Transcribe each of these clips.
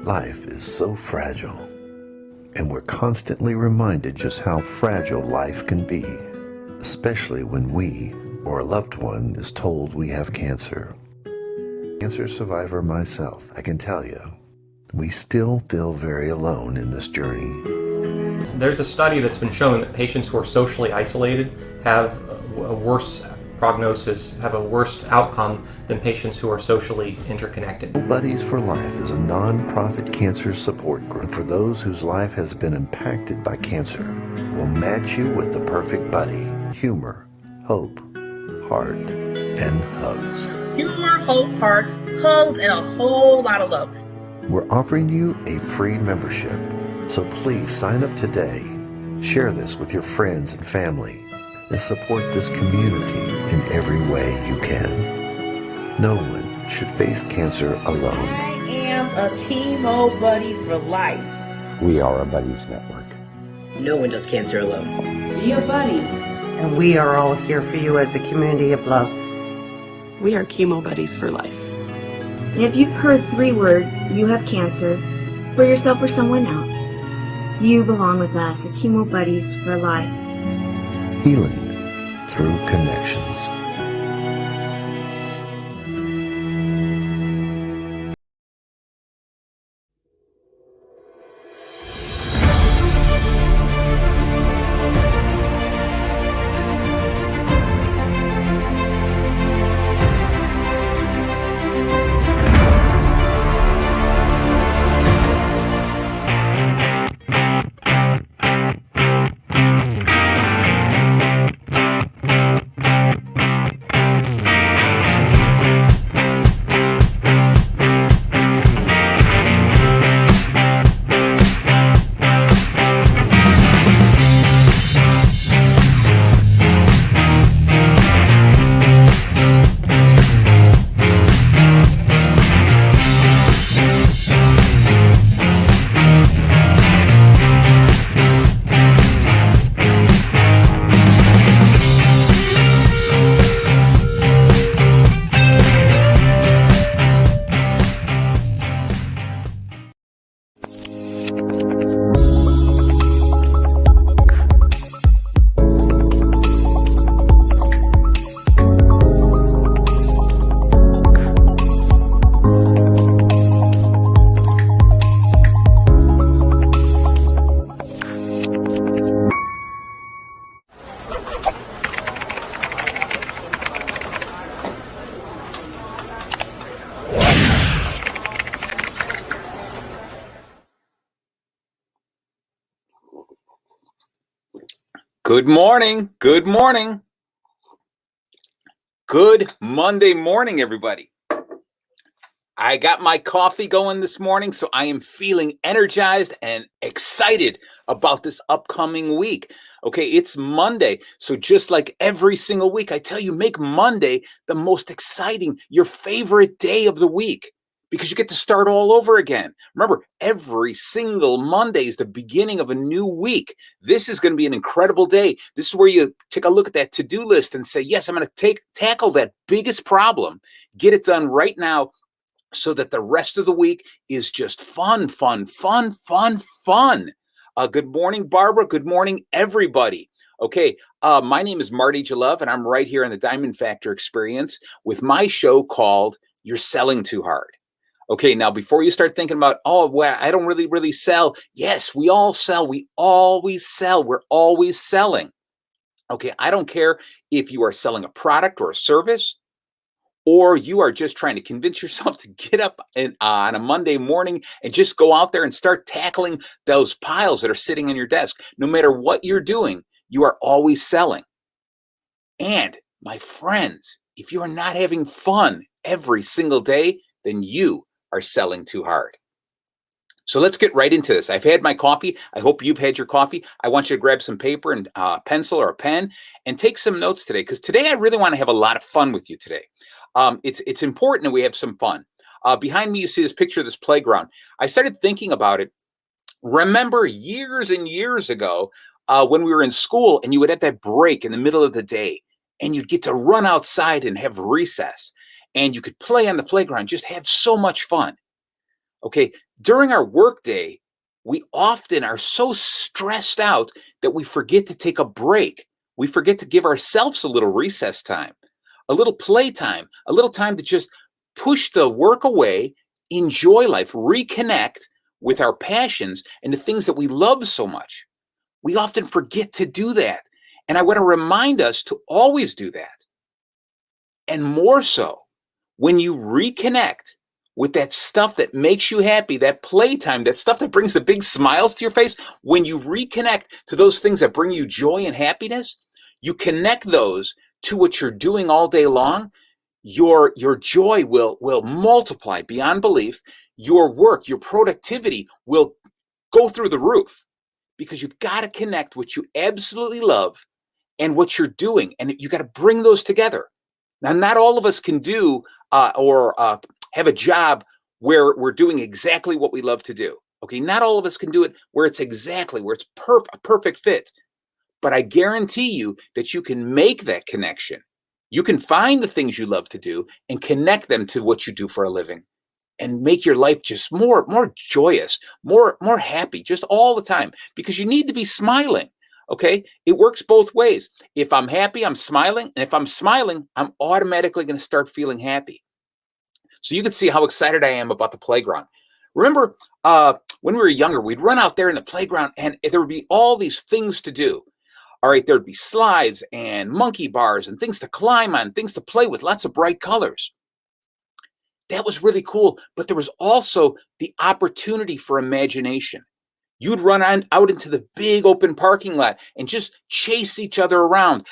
Life is so fragile, and we're constantly reminded just how fragile life can be, especially when we or a loved one is told we have cancer. Cancer survivor myself, I can tell you, we still feel very alone in this journey. There's a study that's been shown that patients who are socially isolated have a worse prognosis, have a worse outcome than patients who are socially interconnected. Buddies for Life is a non-profit cancer support group for those whose life has been impacted by cancer. We'll match you with the perfect buddy. Humor, hope, heart, and hugs. Humor, hope, heart, hugs, and a whole lot of love. We're offering you a free membership, so please sign up today. Share this with your friends and family, and support this community in every way you can. No one should face cancer alone. I am a chemo buddy for life. We are a buddies network. No one does cancer alone. Be a buddy. And we are all here for you as a community of love. We are chemo buddies for life. And if you've heard 3 words, you have cancer, for yourself or someone else, you belong with us at Chemo Buddies for Life. Healing through connections. Good morning. Good morning. Good Monday morning, everybody. I got my coffee going this morning, so I am feeling energized and excited about this upcoming week. Okay, it's Monday. So just like every single week, I tell you, make Monday the most exciting, your favorite day of the week, because you get to start all over again. Remember, every single Monday is the beginning of a new week. This is going to be an incredible day. This is where you take a look at that to-do list and say, yes, I'm going to tackle that biggest problem, get it done right now, so that the rest of the week is just fun, fun, fun, fun, fun. Good morning, Barbara. Good morning, everybody. Okay, my name is Marty Jalove, and I'm right here on the Diamond Factor Experience with my show called You're Selling Too Hard. Okay, now before you start thinking about, oh, well, I don't really sell. Yes, we all sell. We always sell. We're always selling. Okay, I don't care if you are selling a product or a service, or you are just trying to convince yourself to get up on a Monday morning and just go out there and start tackling those piles that are sitting on your desk. No matter what you're doing, you are always selling. And my friends, if you are not having fun every single day, then you are selling too hard. So let's get right into this. I've had my coffee. I hope you've had your coffee. I want you to grab some paper and pencil or a pen and take some notes today, because today I really want to have a lot of fun with you today. It's important that we have some fun. Behind me, you see this picture of this playground. I started thinking about it. Remember years and years ago when we were in school and you would have that break in the middle of the day and you'd get to run outside and have recess and you could play on the playground, just have so much fun. Okay, during our workday, we often are so stressed out that we forget to take a break. We forget to give ourselves a little recess time, a little play time, a little time to just push the work away, enjoy life, reconnect with our passions and the things that we love so much. We often forget to do that. And I want to remind us to always do that. And more so, when you reconnect with that stuff that makes you happy, that playtime, that stuff that brings the big smiles to your face, when you reconnect to those things that bring you joy and happiness, you connect those to what you're doing all day long, your joy will multiply beyond belief. Your work, your productivity will go through the roof, because you've got to connect what you absolutely love and what you're doing, and you got to bring those together. Now, not all of us can do or have a job where we're doing exactly what we love to do. Okay, not all of us can do it where it's a perfect fit. But I guarantee you that you can make that connection. You can find the things you love to do and connect them to what you do for a living, and make your life just more joyous, more happy, just all the time, because you need to be smiling. Okay, it works both ways. If I'm happy, I'm smiling, and if I'm smiling, I'm automatically going to start feeling happy. So you can see how excited I am about the playground. Remember, when we were younger, we'd run out there in the playground, and there would be all these things to do. All right, there'd be slides and monkey bars and things to climb on, things to play with, lots of bright colors. That was really cool, but there was also the opportunity for imagination. You'd run out into the big open parking lot and just chase each other around.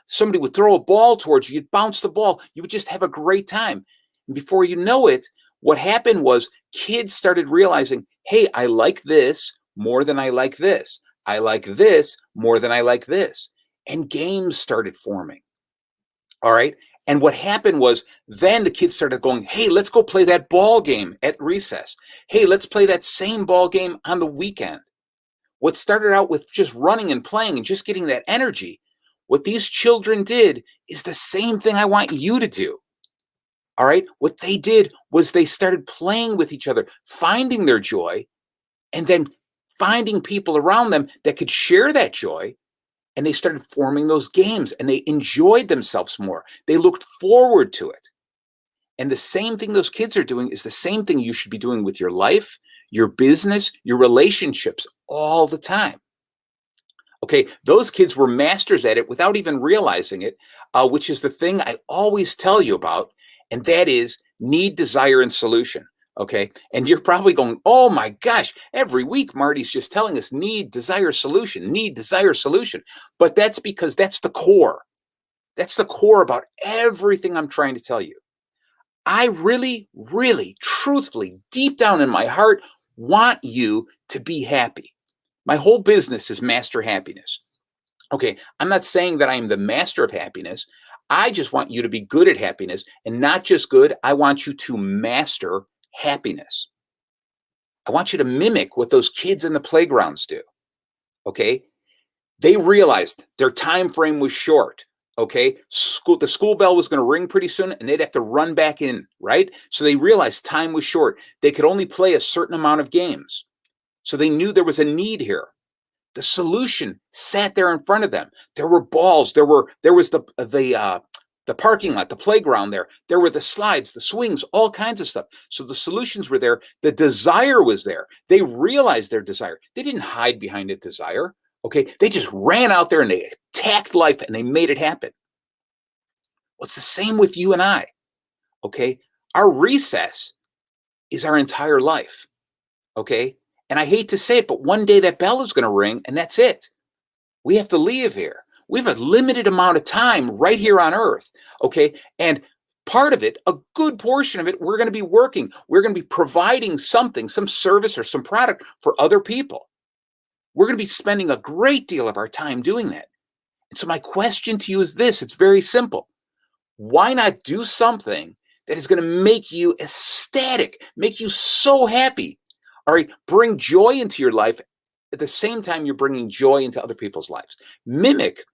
Somebody would throw a ball towards you. You'd bounce the ball. You would just have a great time. And before you know it, what happened was kids started realizing, hey, I like this more than I like this. I like this more than I like this. And games started forming. All right. And what happened was then the kids started going, hey, let's go play that ball game at recess. Hey, let's play that same ball game on the weekend. What started out with just running and playing and just getting that energy, what these children did is the same thing I want you to do. All right. What they did was they started playing with each other, finding their joy, and then finding people around them that could share that joy. And they started forming those games, and they enjoyed themselves more. They looked forward to it. And the same thing those kids are doing is the same thing you should be doing with your life, your business, your relationships all the time. Okay, those kids were masters at it without even realizing it, which is the thing I always tell you about, and that is need, desire, and solution. Okay, and you're probably going, oh my gosh, every week Marty's just telling us need, desire, solution, need, desire, solution. But that's because that's the core. That's the core about everything I'm trying to tell you. I really, really, truthfully, deep down in my heart, want you to be happy. My whole business is Master Happiness. Okay, I'm not saying that I am the master of happiness. I just want you to be good at happiness, and not just good. I want you to master happiness. I want you to mimic what those kids in the playgrounds do. Okay, they realized their time frame was short. Okay, the school bell was going to ring pretty soon, and they'd have to run back in, right? So they realized time was short. They could only play a certain amount of games. So they knew there was a need here. The solution sat there in front of them. There were balls. There was the parking lot, the playground there. There were the slides, the swings, all kinds of stuff. So the solutions were there. The desire was there. They realized their desire. They didn't hide behind a desire. Okay, they just ran out there and they attacked life and they made it happen. Well, it's the same with you and I. Okay, our recess is our entire life. Okay, and I hate to say it, but one day that bell is going to ring and that's it. We have to leave here. We have a limited amount of time right here on earth. Okay, and part of it, a good portion of it, we're going to be working. We're going to be providing something, some service or some product for other people. We're going to be spending a great deal of our time doing that. And so my question to you is this, it's very simple. Why not do something that is going to make you ecstatic, make you so happy? All right, bring joy into your life at the same time you're bringing joy into other people's lives. Mimic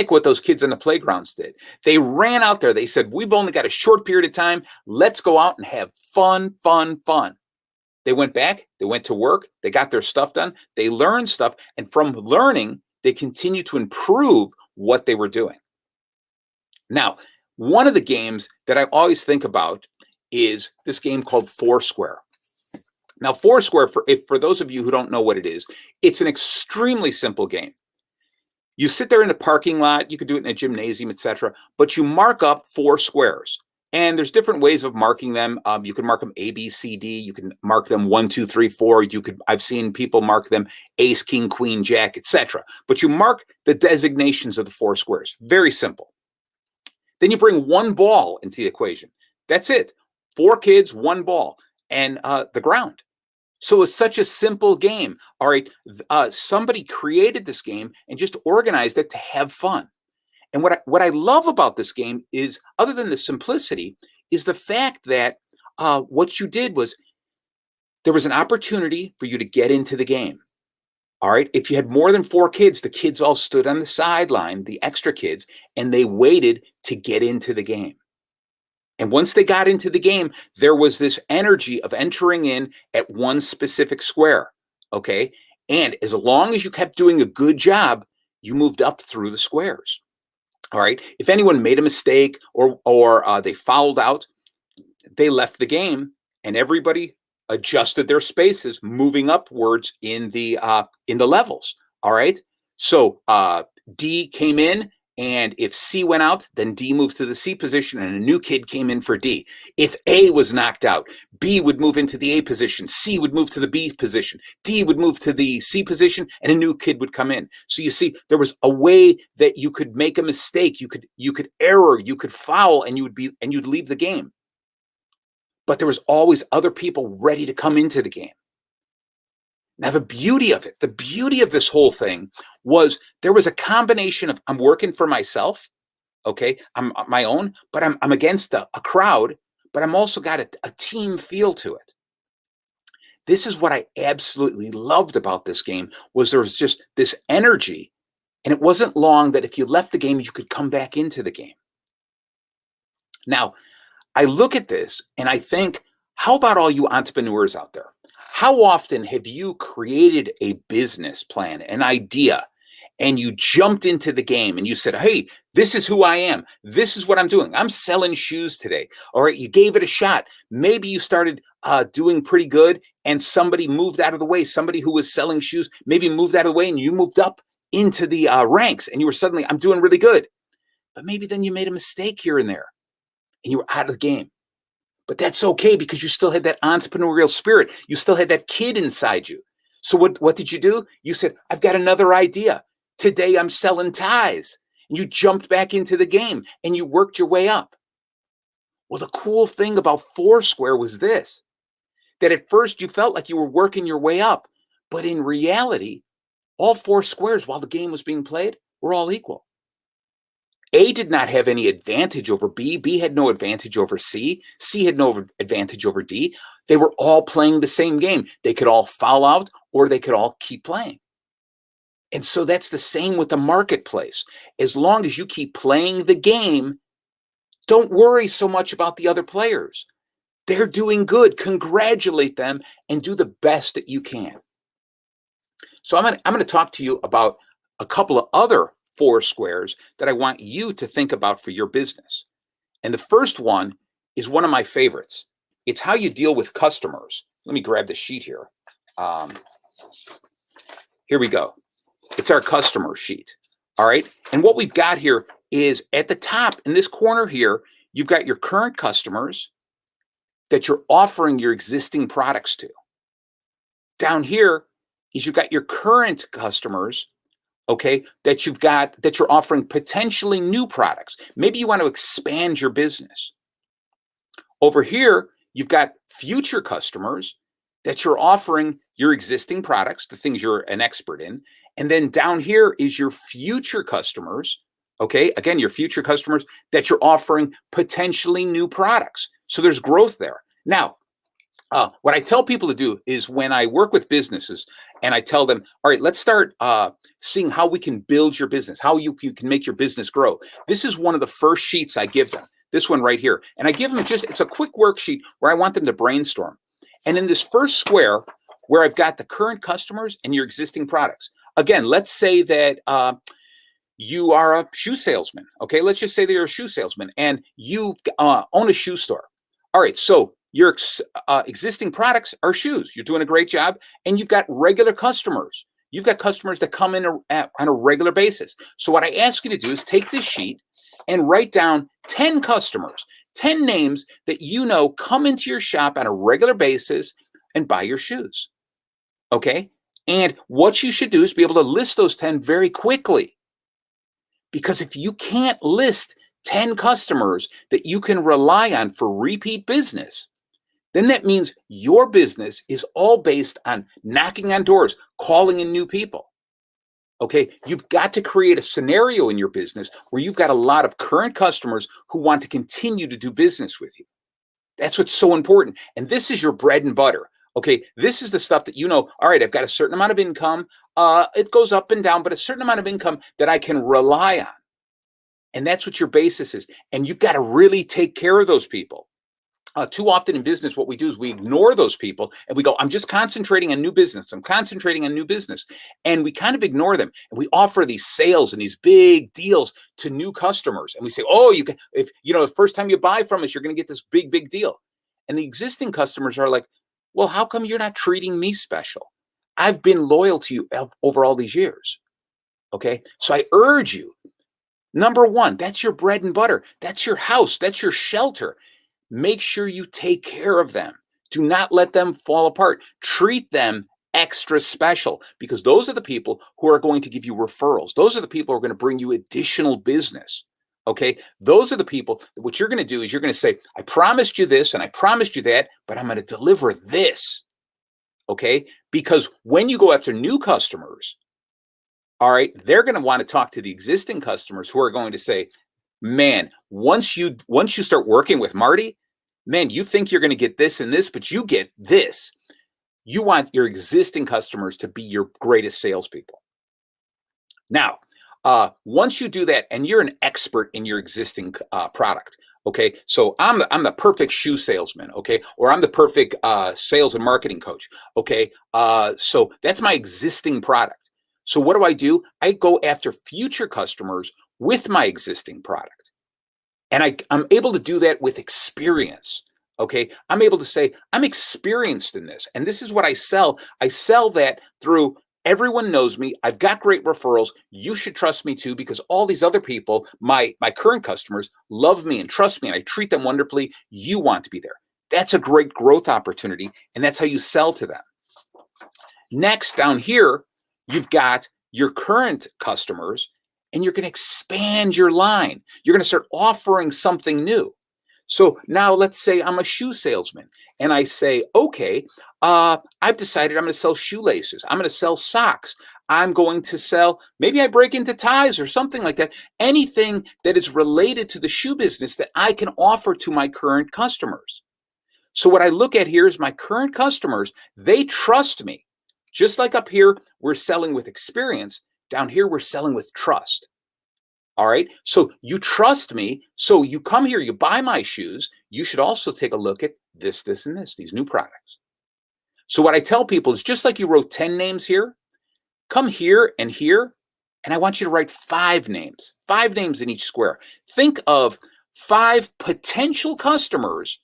what those kids in the playgrounds did. They ran out there. They said, we've only got a short period of time. Let's go out and have fun, fun, fun. They went back, they went to work, they got their stuff done, they learned stuff, and from learning, they continue to improve what they were doing. Now, one of the games that I always think about is this game called Foursquare. Now, Foursquare, for those of you who don't know what it is, it's an extremely simple game. You sit there in the parking lot, you could do it in a gymnasium, etc., but you mark up 4 squares. And there's different ways of marking them. You can mark them A, B, C, D. You can mark them 1, 2, 3, 4. I've seen people mark them ace, king, queen, jack, etc. But you mark the designations of the 4 squares. Very simple. Then you bring 1 ball into the equation. That's it. 4 kids, 1 ball, and the ground. So it's such a simple game. All right, somebody created this game and just organized it to have fun. And what I love about this game is, other than the simplicity, is the fact that what you did was there was an opportunity for you to get into the game. All right, if you had more than 4 kids, the kids all stood on the sideline, the extra kids, and they waited to get into the game. And once they got into the game, there was this energy of entering in at one specific square, okay? And as long as you kept doing a good job, you moved up through the squares, all right? If anyone made a mistake or they fouled out, they left the game, and everybody adjusted their spaces, moving upwards in the levels, all right? So D came in, and if C went out, then D moved to the C position and a new kid came in for D. If A was knocked out, B would move into the A position, C would move to the B position, D would move to the C position, and a new kid would come in. So you see, there was a way that you could make a mistake, you could error, you could foul, and you'd leave the game. But there was always other people ready to come into the game. Now, the beauty of this whole thing was there was a combination of I'm working for myself, okay, I'm my own, but I'm against a crowd, but I'm also got a team feel to it. This is what I absolutely loved about this game, was there was just this energy, and it wasn't long that if you left the game, you could come back into the game. Now, I look at this and I think, how about all you entrepreneurs out there? How often have you created a business plan, an idea, and you jumped into the game and you said, hey, this is who I am. This is what I'm doing. I'm selling shoes today. All right, you gave it a shot. Maybe you started doing pretty good and somebody moved out of the way. Somebody who was selling shoes maybe moved out of the way and you moved up into the ranks and you were suddenly, I'm doing really good. But maybe then you made a mistake here and there and you were out of the game. But that's okay because you still had that entrepreneurial spirit. You still had that kid inside you. So what did you do? You said, I've got another idea. Today I'm selling ties. And you jumped back into the game and you worked your way up. Well, the cool thing about Foursquare was this, that at first you felt like you were working your way up. But in reality, all 4 squares while the game was being played were all equal. A did not have any advantage over B. B had no advantage over C. C had no advantage over D. They were all playing the same game. They could all foul out or they could all keep playing. And so that's the same with the marketplace. As long as you keep playing the game, don't worry so much about the other players. They're doing good. Congratulate them and do the best that you can. So I'm going to talk to you about a couple of other 4 squares that I want you to think about for your business. And the first one is one of my favorites. It's how you deal with customers. Let me grab the sheet here. Here we go. It's our customer sheet. All right. And what we've got here is at the top in this corner here, you've got your current customers that you're offering your existing products to. Down here is you've got your current customers, okay, that you're offering potentially new products. Maybe you want to expand your business. Over here, you've got future customers that you're offering your existing products, the things you're an expert in. And then down here is your future customers, okay, again, your future customers that you're offering potentially new products. So there's growth there. Now, what I tell people to do is when I work with businesses and I tell them, all right, let's start seeing how we can build your business, how you can make your business grow. This is one of the first sheets I give them, this one right here. And I give them it's a quick worksheet where I want them to brainstorm. And in this first square, where I've got the current customers and your existing products, again, let's say that you are a shoe salesman. Okay, let's just say that you're a shoe salesman and you own a shoe store. All right, so your existing products are shoes. You're doing a great job, and you've got regular customers. You've got customers that come in on a regular basis. So what I ask you to do is take this sheet and write down 10 customers, 10 names that you know come into your shop on a regular basis and buy your shoes. Okay, and what you should do is be able to list those 10 very quickly. Because if you can't list 10 customers that you can rely on for repeat business, then that means your business is all based on knocking on doors, calling in new people. Okay, you've got to create a scenario in your business where you've got a lot of current customers who want to continue to do business with you. That's what's so important. And this is your bread and butter. Okay, this is the stuff that you know, all right, I've got a certain amount of income. It goes up and down, but a certain amount of income that I can rely on. And that's what your basis is. And you've got to really take care of those people. Too often in business, what we do is we ignore those people and we go, I'm just concentrating on new business. I'm concentrating on new business. And we kind of ignore them. And we offer these sales and these big deals to new customers. And we say, oh, you can, if you know, the first time you buy from us, you're going to get this big, big deal. And the existing customers are like, well, how come you're not treating me special? I've been loyal to you over all these years. Okay. So I urge you, number one, that's your bread and butter. That's your house. That's your shelter. Make sure you take care of them. Do not let them fall apart. Treat them extra special, because those are the people who are going to give you referrals. Those are the people who are going to bring you additional business. Okay. Those are the people. What you're going to do is you're going to say, I promised you this and I promised you that, but I'm going to deliver this. Okay. Because when you go after new customers, all right, they're going to want to talk to the existing customers who are going to say, man, once you start working with Marty, man, you think you're going to get this and this, but you get this. You want your existing customers to be your greatest salespeople. Now, once you do that, and you're an expert in your existing product, okay, so I'm the perfect shoe salesman, okay, or I'm the perfect sales and marketing coach, okay, so that's my existing product. So what do? I go after future customers with my existing product. And I'm able to do that with experience. Okay. I'm able to say, I'm experienced in this. And this is what I sell. I sell that through everyone knows me. I've got great referrals. You should trust me too, because all these other people, my current customers, love me and trust me, and I treat them wonderfully. You want to be there. That's a great growth opportunity. And that's how you sell to them. Next, down here, you've got your current customers, and you're going to expand your line. You're going to start offering something new. So now let's say I'm a shoe salesman and I say, okay, I've decided I'm going to sell shoelaces. I'm going to sell socks. I'm going to sell, maybe I break into ties or something like that. Anything that is related to the shoe business that I can offer to my current customers. So what I look at here is my current customers, they trust me. Just like up here, we're selling with experience. Down here, we're selling with trust. All right. So you trust me. So you come here, you buy my shoes. You should also take a look at this, this, and this, these new products. So what I tell people is, just like you wrote 10 names here, come here, and I want you to write 5 names in each square. Think of 5 potential customers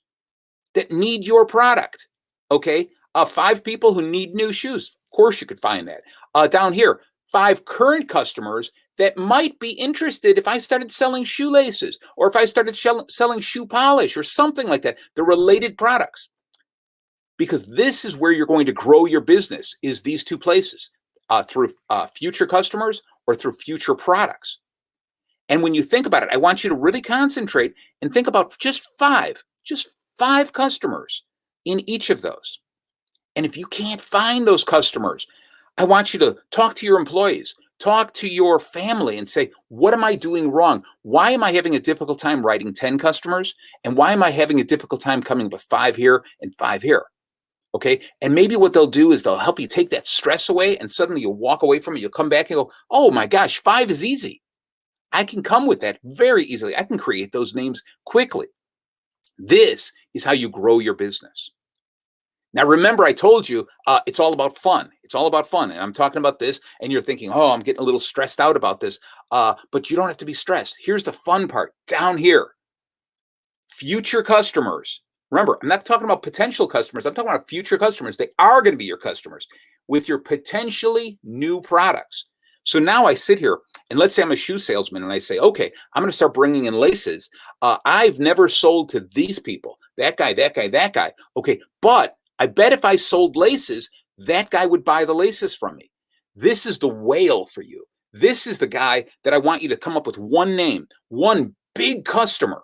that need your product. Okay. 5 people who need new shoes. Of course, you could find that. Down here, 5 current customers that might be interested if I started selling shoelaces, or if I started selling shoe polish or something like that, the related products. Because this is where you're going to grow your business, is these 2 places, through future customers or through future products. And when you think about it, I want you to really concentrate and think about just 5 customers in each of those. And if you can't find those customers, I want you to talk to your employees, talk to your family, and say, what am I doing wrong? Why am I having a difficult time writing 10 customers? And why am I having a difficult time coming with 5 here and 5 here? Okay. And maybe what they'll do is they'll help you take that stress away, and suddenly you'll walk away from it. You'll come back and go, oh my gosh, 5 is easy. I can come with that very easily. I can create those names quickly. This is how you grow your business. Now, remember, I told you it's all about fun. It's all about fun. And I'm talking about this, and you're thinking, oh, I'm getting a little stressed out about this. But you don't have to be stressed. Here's the fun part down here. Future customers. Remember, I'm not talking about potential customers. I'm talking about future customers. They are going to be your customers with your potentially new products. So now I sit here, and let's say I'm a shoe salesman, and I say, okay, I'm going to start bringing in laces. I've never sold to these people. That guy, that guy, that guy. Okay, but I bet if I sold laces, that guy would buy the laces from me. This is the whale for you. This is the guy that I want you to come up with one name, one big customer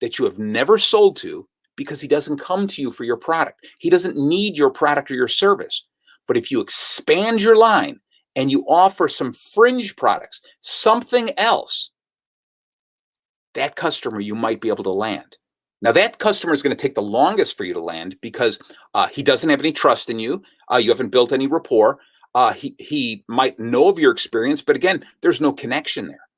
that you have never sold to because he doesn't come to you for your product. He doesn't need your product or your service. But if you expand your line and you offer some fringe products, something else, that customer you might be able to land. Now, that customer is going to take the longest for you to land because he doesn't have any trust in you. You haven't built any rapport. He might know of your experience, but again, there's no connection there.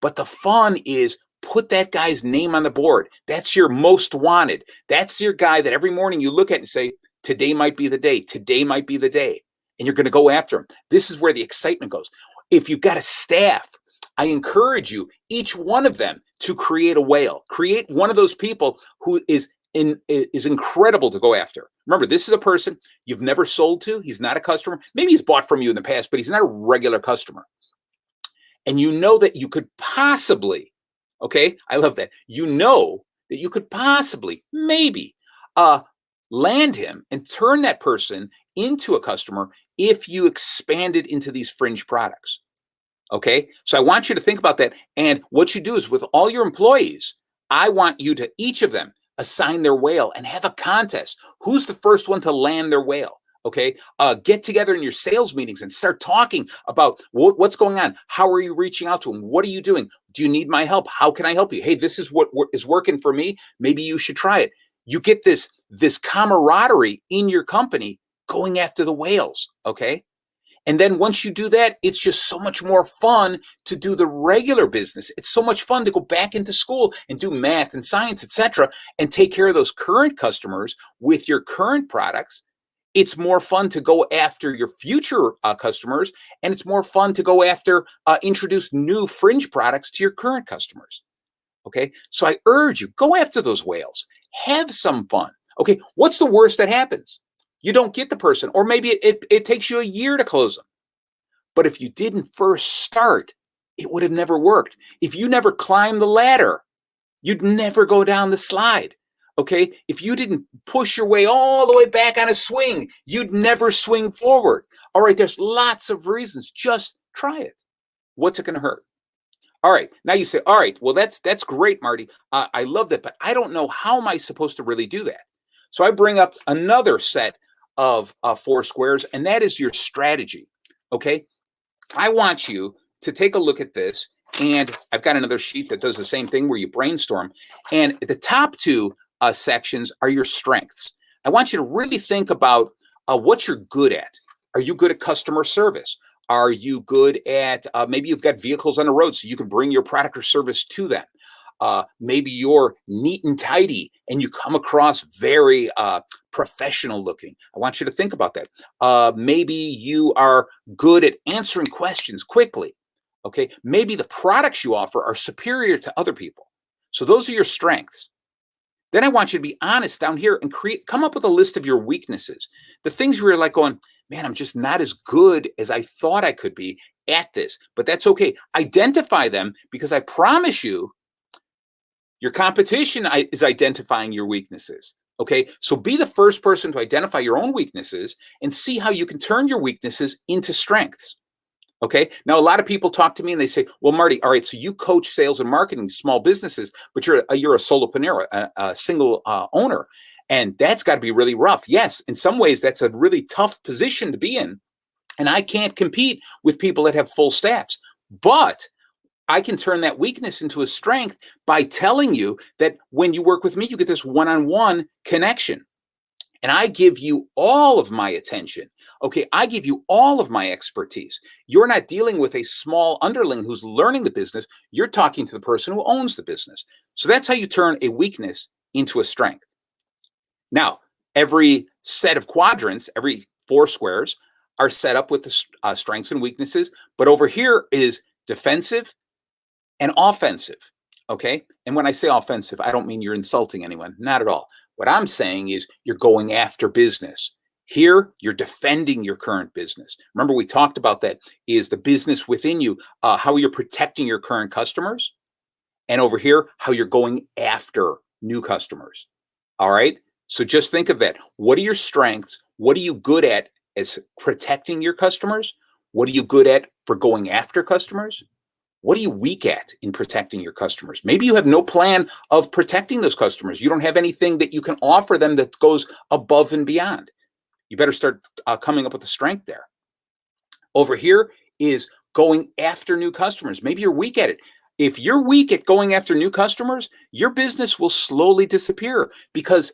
But the fun is put that guy's name on the board. That's your most wanted. That's your guy that every morning you look at and say, today might be the day. Today might be the day. And you're going to go after him. This is where the excitement goes. If you've got a staff, I encourage you, each one of them, to create a whale. Create one of those people who is incredible to go after. Remember, this is a person you've never sold to. He's not a customer. Maybe he's bought from you in the past, but he's not a regular customer. And you know that you could possibly, okay, I love that. You know that you could possibly, maybe, land him and turn that person into a customer if you expanded into these fringe products. Okay, so I want you to think about that. And what you do is with all your employees, I want you to each of them assign their whale and have a contest. Who's the first one to land their whale? Okay, get together in your sales meetings and start talking about what's going on. How are you reaching out to them? What are you doing? Do you need my help? How can I help you? Hey, this is what is working for me. Maybe you should try it. You get this camaraderie in your company going after the whales. Okay. And then once you do that, it's just so much more fun to do the regular business. It's so much fun to go back into school and do math and science, etc., and take care of those current customers with your current products. It's more fun to go after your future customers, and it's more fun to go after, introduce new fringe products to your current customers. Okay, so I urge you, go after those whales. Have some fun. Okay, what's the worst that happens? You don't get the person, or maybe it takes you a year to close them. But if you didn't first start, it would have never worked. If you never climbed the ladder, you'd never go down the slide. Okay, if you didn't push your way all the way back on a swing, you'd never swing forward. All right, there's lots of reasons. Just try it. What's it going to hurt? All right, now you say, all right, well, that's great, Marty. I love that, but I don't know how am I supposed to really do that. So I bring up another set of 4 squares, and that is your strategy. Okay, I want you to take a look at this, and I've got another sheet that does the same thing where you brainstorm. And the top 2 sections are your strengths. I want you to really think about what you're good at. Are you good at customer service? Are you good at maybe you've got vehicles on the road so you can bring your product or service to them? Maybe you're neat and tidy and you come across very professional looking. I want you to think about that. Maybe you are good at answering questions quickly. Okay. Maybe the products you offer are superior to other people. So those are your strengths. Then I want you to be honest down here and come up with a list of your weaknesses. The things where you're like going, man, I'm just not as good as I thought I could be at this, but that's okay. Identify them, because I promise you, your competition is identifying your weaknesses. Okay, so be the first person to identify your own weaknesses and see how you can turn your weaknesses into strengths. Okay, now a lot of people talk to me and they say, well, Marty, all right, so you coach sales and marketing small businesses, but you're a solopreneur, a single owner, and that's got to be really rough. Yes, in some ways, that's a really tough position to be in, and I can't compete with people that have full staffs, but I can turn that weakness into a strength by telling you that when you work with me, you get this one-on-one connection. And I give you all of my attention. Okay, I give you all of my expertise. You're not dealing with a small underling who's learning the business. You're talking to the person who owns the business. So that's how you turn a weakness into a strength. Now, every set of quadrants, every 4 squares are set up with the strengths and weaknesses. But over here is defensive and offensive. Okay. And when I say offensive, I don't mean you're insulting anyone. Not at all. What I'm saying is you're going after business. Here, you're defending your current business. Remember, we talked about that is the business within you, how you're protecting your current customers. And over here, how you're going after new customers. All right. So just think of that. What are your strengths? What are you good at as protecting your customers? What are you good at for going after customers? What are you weak at in protecting your customers? Maybe you have no plan of protecting those customers. You don't have anything that you can offer them that goes above and beyond. You better start coming up with a strength there. Over here is going after new customers. Maybe you're weak at it. If you're weak at going after new customers, your business will slowly disappear because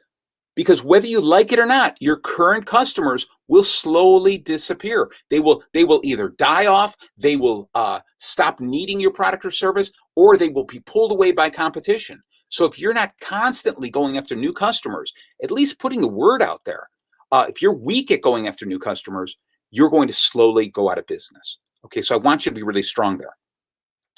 whether you like it or not, your current customers will slowly disappear. They will either die off, they will stop needing your product or service, or they will be pulled away by competition. So if you're not constantly going after new customers, at least putting the word out there, if you're weak at going after new customers, you're going to slowly go out of business. Okay, so I want you to be really strong there.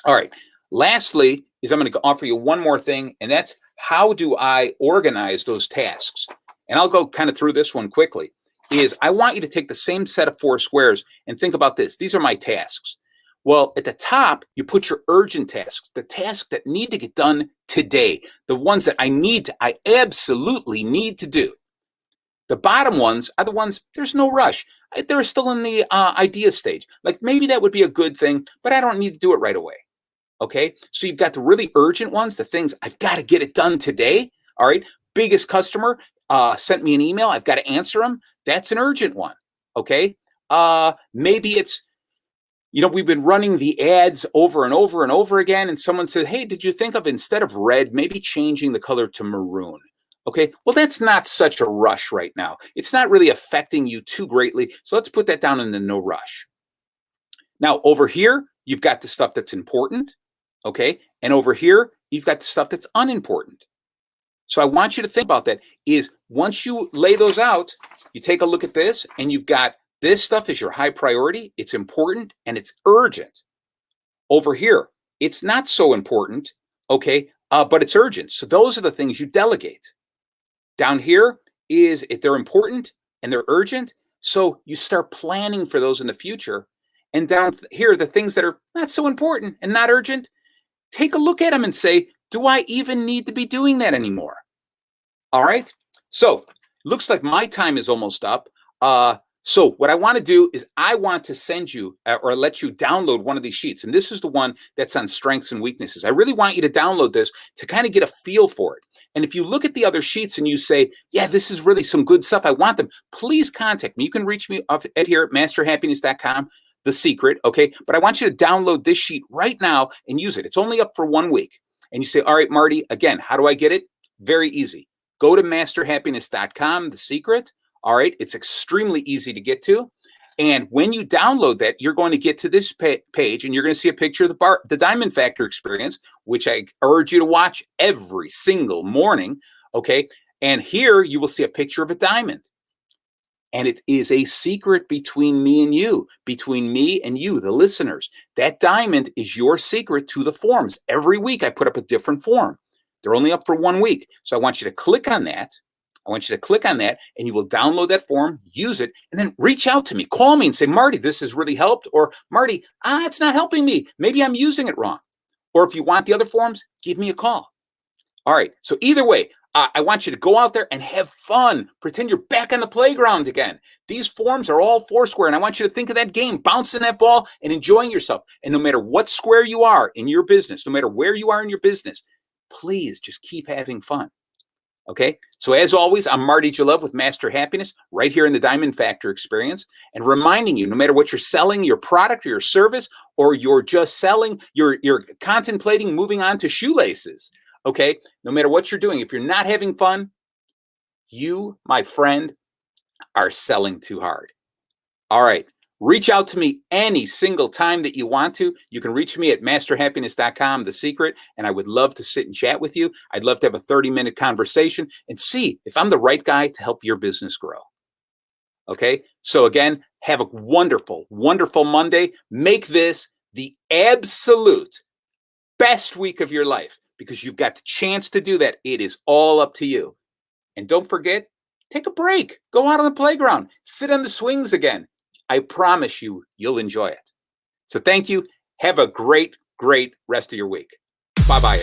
All right. Lastly, is I'm going to offer you one more thing, and that's how do I organize those tasks? And I'll go kind of through this one quickly. Is I want you to take the same set of 4 squares and think about this. These are my tasks. Well, at the top, you put your urgent tasks, the tasks that need to get done today, the ones that I absolutely need to do. The bottom ones are the ones, there's no rush. They're still in the idea stage. Like maybe that would be a good thing, but I don't need to do it right away. Okay, so you've got the really urgent ones, the things I've got to get it done today. All right, biggest customer sent me an email. I've got to answer them. That's an urgent one. Okay, maybe it's, we've been running the ads over and over and over again, and someone said, hey, did you think of instead of red, maybe changing the color to maroon? Okay, well, that's not such a rush right now. It's not really affecting you too greatly. So let's put that down in the no rush. Now, over here, you've got the stuff that's important. Okay. And over here, you've got the stuff that's unimportant. So I want you to think about that is once you lay those out, you take a look at this and you've got this stuff is your high priority. It's important and it's urgent. Over here, it's not so important. Okay. But it's urgent. So those are the things you delegate. Down here is if they're important and they're urgent. So you start planning for those in the future. And down here, the things that are not so important and not urgent, take a look at them and say, do I even need to be doing that anymore? All right. So looks like my time is almost up. So what I want to do is I want to send you or let you download one of these sheets. And this is the one that's on strengths and weaknesses. I really want you to download this to kind of get a feel for it. And if you look at the other sheets and you say, yeah, this is really some good stuff, I want them, please contact me. You can reach me up at here at masterhappiness.com. The secret, okay? But I want you to download this sheet right now and use it. It's only up for 1 week. And you say, all right, Marty, again, how do I get it? Very easy. Go to masterhappiness.com, the secret. All right, it's extremely easy to get to. And when you download that, you're going to get to this page and you're going to see a picture of the Diamond Factor experience, which I urge you to watch every single morning, okay? And here you will see a picture of a diamond. And it is a secret between me and you, between me and you, the listeners. That diamond is your secret to the forms. Every week I put up a different form. They're only up for 1 week. So I want you to click on that. I want you to click on that and you will download that form, use it, and then reach out to me. Call me and say, Marty, this has really helped. Or Marty, it's not helping me. Maybe I'm using it wrong. Or if you want the other forms, give me a call. All right. So either way, I want you to go out there and have fun. Pretend you're back on the playground again. These forms are all 4 square, and I want you to think of that game, bouncing that ball and enjoying yourself. And no matter what square you are in your business, no matter where you are in your business, please just keep having fun. Okay? So as always, I'm Marty Jalove with Master Happiness right here in the Diamond Factor experience, and reminding you, no matter what you're selling, your product or your service, or you're just selling, you're contemplating moving on to shoelaces. Okay, no matter what you're doing, if you're not having fun, you, my friend, are selling too hard. All right, Reach out to me any single time that you want to. You can reach me at masterhappiness.com, The Secret, and I would love to sit and chat with you. I'd love to have a 30-minute conversation and see if I'm the right guy to help your business grow. Okay? So again, have a wonderful, wonderful Monday. Make this the absolute best week of your life because you've got the chance to do that. It is all up to you. And don't forget, take a break. Go out on the playground. Sit on the swings again. I promise you, you'll enjoy it. So thank you. Have a great, great rest of your week. Bye-bye.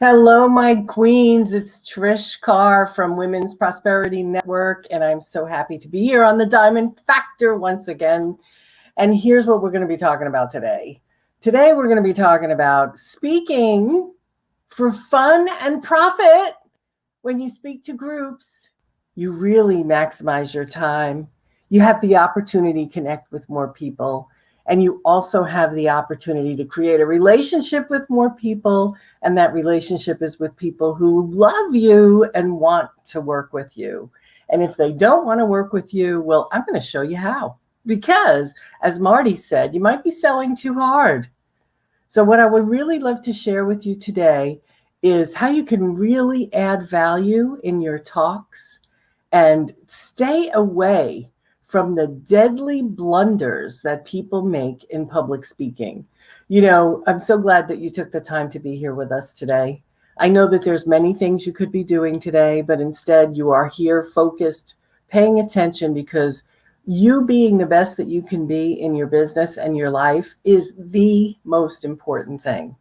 Hello, my queens. It's Trish Carr from Women's Prosperity Network, and I'm so happy to be here on the Diamond Factor once again. And here's what we're going to be talking about today. Today, we're going to be talking about speaking for fun and profit. When you speak to groups, you really maximize your time. You have the opportunity to connect with more people. And you also have the opportunity to create a relationship with more people. And that relationship is with people who love you and want to work with you. And if they don't want to work with you, well, I'm going to show you how. Because, as Marty said, you might be selling too hard. So what I would really love to share with you today is how you can really add value in your talks and stay away from the deadly blunders that people make in public speaking. You know, I'm so glad that you took the time to be here with us today. I know that there's many things you could be doing today, but instead you are here focused, paying attention, because you being the best that you can be in your business and your life is the most important thing.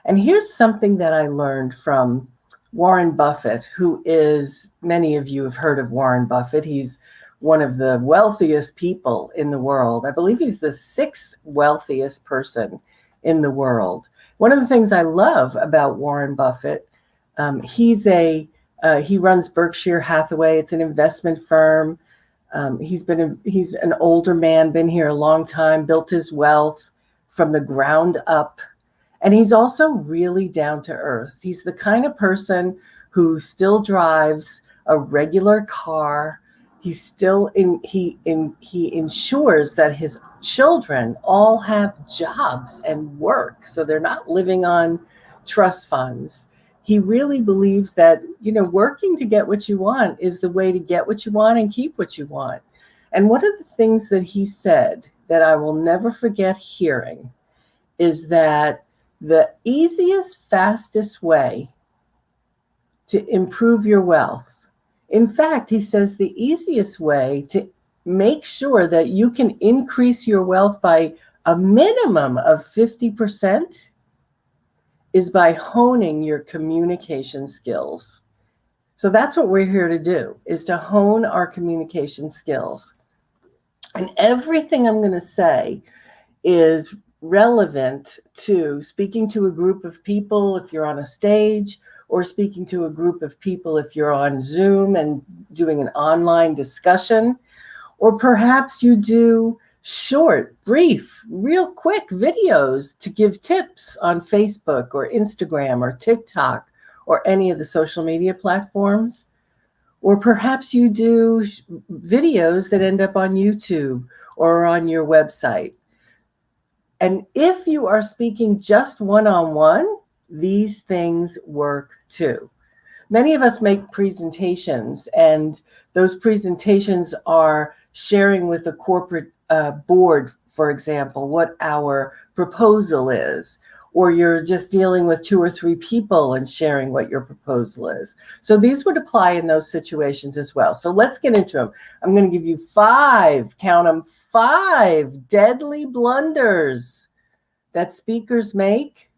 And here's something that I learned from Warren Buffett, who is, many of you have heard of Warren Buffett. He's one of the wealthiest people in the world. I believe he's the 6th wealthiest person in the world. One of the things I love about Warren Buffett, he's a He runs Berkshire Hathaway. It's an investment firm. He's an older man, been here a long time, built his wealth from the ground up. And he's also really down to earth. He's the kind of person who still drives a regular car. He ensures that his children all have jobs and work, so they're not living on trust funds. He really believes that, working to get what you want is the way to get what you want and keep what you want. And one of the things that he said that I will never forget hearing is that the easiest, fastest way to improve your wealth, in fact, he says the easiest way to make sure that you can increase your wealth by a minimum of 50% is by honing your communication skills. So that's what we're here to do, is to hone our communication skills. And everything I'm going to say is relevant to speaking to a group of people if you're on a stage, or speaking to a group of people if you're on Zoom and doing an online discussion, or perhaps you do short, brief, real quick videos to give tips on Facebook or Instagram or TikTok or any of the social media platforms. Or perhaps you do videos that end up on YouTube or on your website. And if you are speaking just one-on-one, these things work too. Many of us make presentations, and those presentations are sharing with a corporate board, for example, what our proposal is, or you're just dealing with 2 or 3 people and sharing what your proposal is. So these would apply in those situations as well. So let's get into them. I'm going to give you 5, count them, 5 deadly blunders that speakers make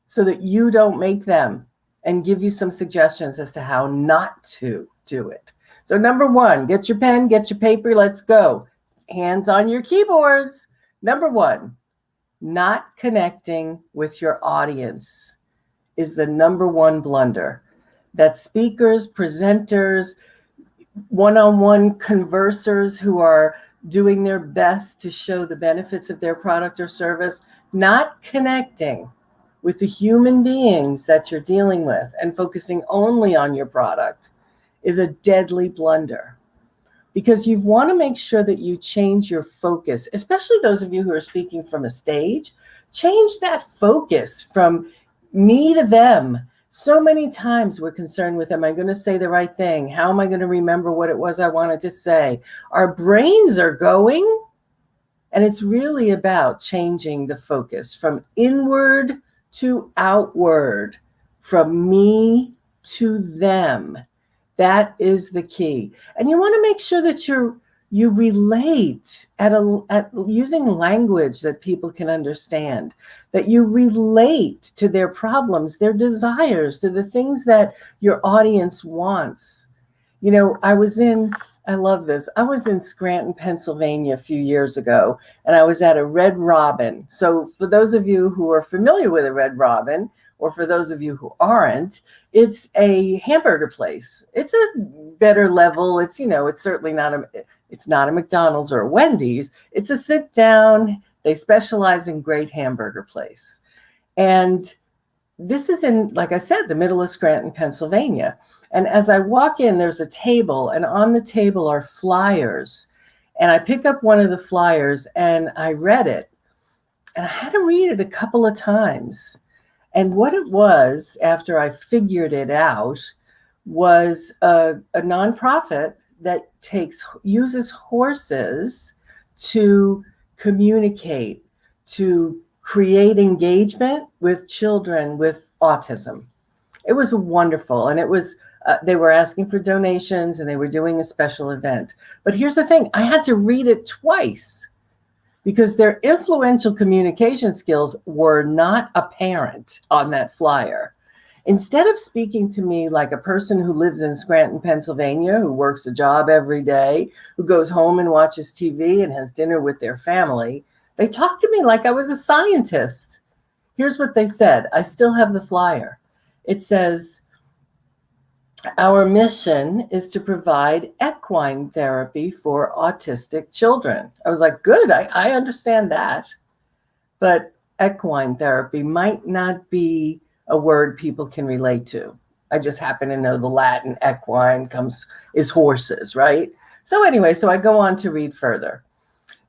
so that you don't make them, and give you some suggestions as to how not to do it. So number 1, get your pen, get your paper, let's go. Hands on your keyboards. Number 1, not connecting with your audience is the number 1 blunder that speakers, presenters, one-on-one conversers who are doing their best to show the benefits of their product or service, not connecting with the human beings that you're dealing with and focusing only on your product is a deadly blunder. Because you want to make sure that you change your focus, especially those of you who are speaking from a stage. Change that focus from me to them. So many times we're concerned with, am I going to say the right thing? How am I going to remember what it was I wanted to say? Our brains are going, and it's really about changing the focus from inward to outward, from me to them. That is the key. And you want to make sure that you relate at using language that people can understand, that you relate to their problems, their desires, to the things that your audience wants. I love this. I was in Scranton, Pennsylvania a few years ago, and I was at a Red Robin. So for those of you who are familiar with a Red Robin, or for those of you who aren't, it's a hamburger place. It's a better level. It's certainly not a McDonald's or a Wendy's. It's a sit down. They specialize in great hamburger place. And this is in, like I said, the middle of Scranton, Pennsylvania. And as I walk in, there's a table, and on the table are flyers. And I pick up one of the flyers and I read it. And I had to read it a couple of times. And what it was, after I figured it out, was a nonprofit that uses horses to communicate, to create engagement with children with autism. It was wonderful. And it was, they were asking for donations, and they were doing a special event. But here's the thing, I had to read it twice because their influential communication skills were not apparent on that flyer. Instead of speaking to me like a person who lives in Scranton, Pennsylvania, who works a job every day, who goes home and watches TV and has dinner with their family, they talked to me like I was a scientist. Here's what they said. I still have the flyer. It says, Our mission is to provide equine therapy for autistic children. I was like, good, I understand that. But equine therapy might not be a word people can relate to. I just happen to know the Latin equine is horses, right? So anyway, so I go on to read further.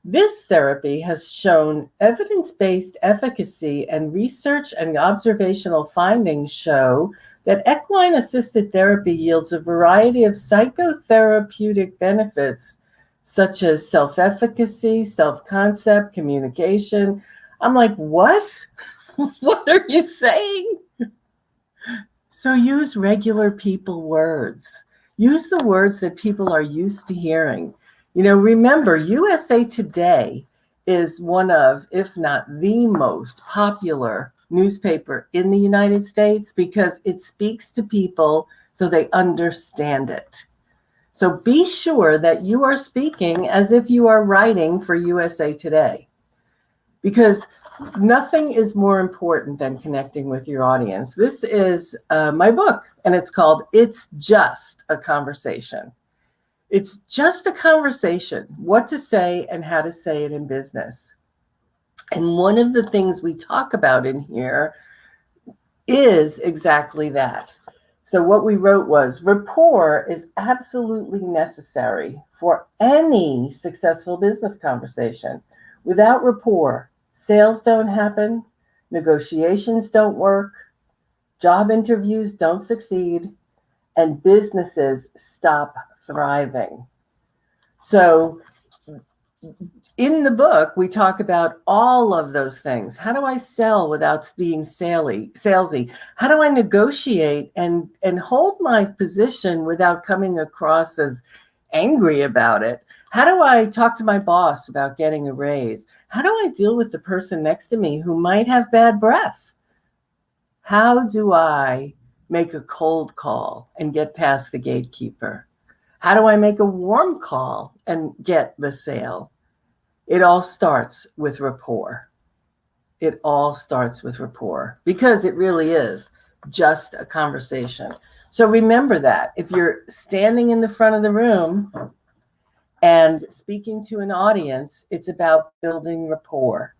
This therapy has shown evidence-based efficacy, and research and observational findings show that equine-assisted therapy yields a variety of psychotherapeutic benefits, such as self-efficacy, self-concept, communication. I'm like, what? What are you saying? So use regular people words. Use the words that people are used to hearing. You know, remember, USA Today is one of, if not the most popular newspaper in the United States because it speaks to people so they understand it. So be sure that you are speaking as if you are writing for USA Today, because nothing is more important than connecting with your audience. This is my book, and it's called It's Just a Conversation. It's just a conversation, what to say and how to say it in business. And one of the things we talk about in here is exactly that. So what we wrote was, rapport is absolutely necessary for any successful business conversation. Without rapport, sales don't happen, negotiations don't work, job interviews don't succeed, and businesses stop thriving. So in the book, we talk about all of those things. How do I sell without being salesy? How do I negotiate and hold my position without coming across as angry about it? How do I talk to my boss about getting a raise? How do I deal with the person next to me who might have bad breath? How do I make a cold call and get past the gatekeeper? How do I make a warm call and get the sale? It all starts with rapport. It all starts with rapport, because it really is just a conversation. So remember that. If you're standing in the front of the room and speaking to an audience, it's about building rapport,